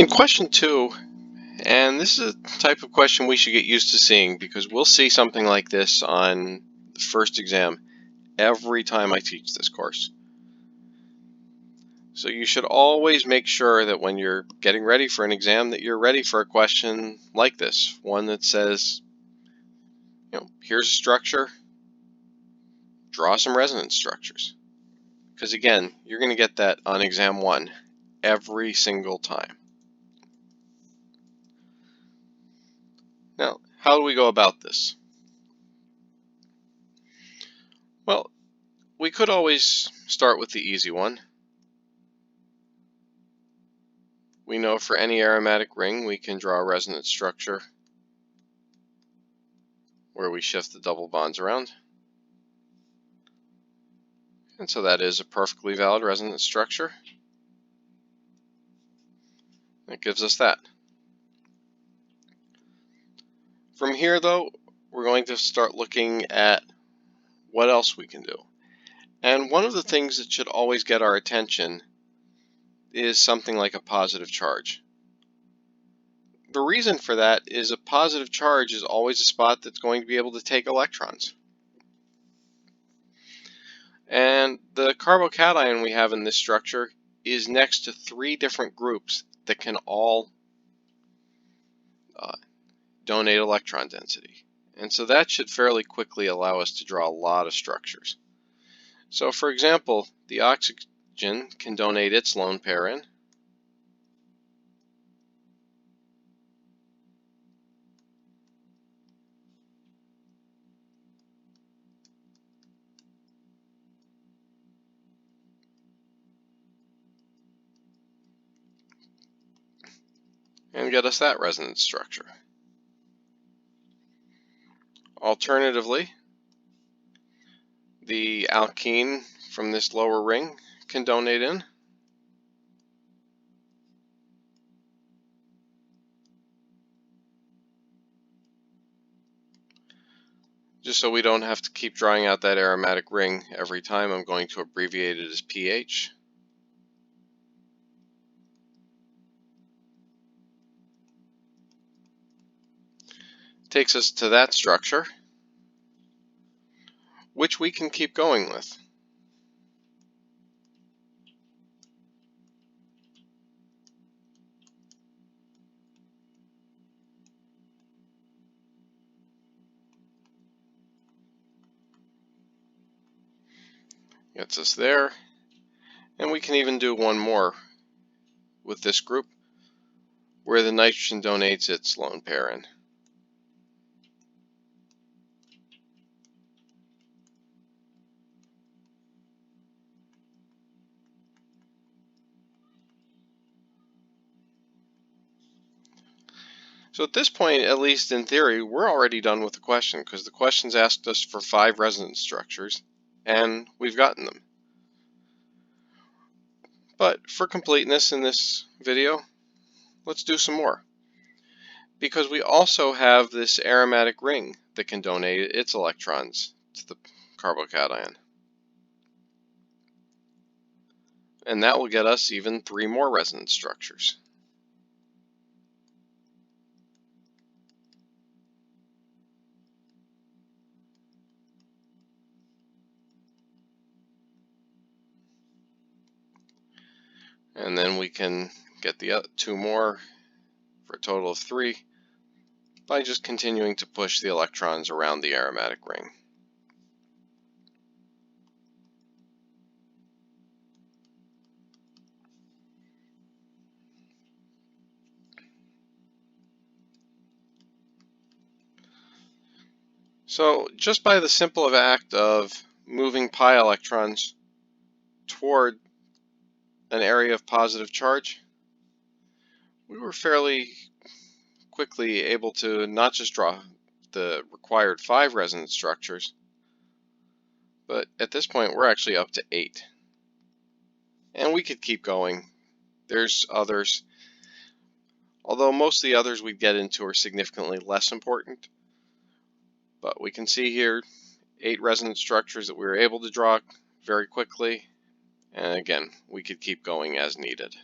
In question 2, and this is a type of question we should get used to seeing because we'll see something like this on the first exam every time I teach this course. So you should always make sure that when you're getting ready for an exam that you're ready for a question like this, one that says, here's a structure, draw some resonance structures. Because again, you're going to get that on exam 1 every single time. Now, how do we go about this? Well, we could always start with the easy one. We know for any aromatic ring we can draw a resonance structure where we shift the double bonds around. And so that is a perfectly valid resonance structure. That gives us that. From here, though, we're going to start looking at what else we can do. And one of the things that should always get our attention is something like a positive charge. The reason for that is a positive charge is always a spot that's going to be able to take electrons. And the carbocation we have in this structure is next to 3 different groups that can all donate electron density. And so that should fairly quickly allow us to draw a lot of structures. So for example, the oxygen can donate its lone pair in. And get us that resonance structure. Alternatively, the alkene from this lower ring can donate in. Just so we don't have to keep drawing out that aromatic ring every time, I'm going to abbreviate it as pH. Takes us to that structure, which we can keep going with. Gets us there, and we can even do one more with this group where the nitrogen donates its lone pair in. So at this point, at least in theory, we're already done with the question because the question's asked us for 5 resonance structures, and we've gotten them. But for completeness in this video, let's do some more. Because we also have this aromatic ring that can donate its electrons to the carbocation. And that will get us even 3 more resonance structures. And then we can get the 2 more for a total of 3 by just continuing to push the electrons around the aromatic ring. So just by the simple act of moving pi electrons toward an area of positive charge, we were fairly quickly able to not just draw the required 5 resonance structures, but at this point we're actually up to 8. And we could keep going. There's others, although most of the others we'd get into are significantly less important. But we can see here 8 resonance structures that we were able to draw very quickly. And again, we could keep going as needed.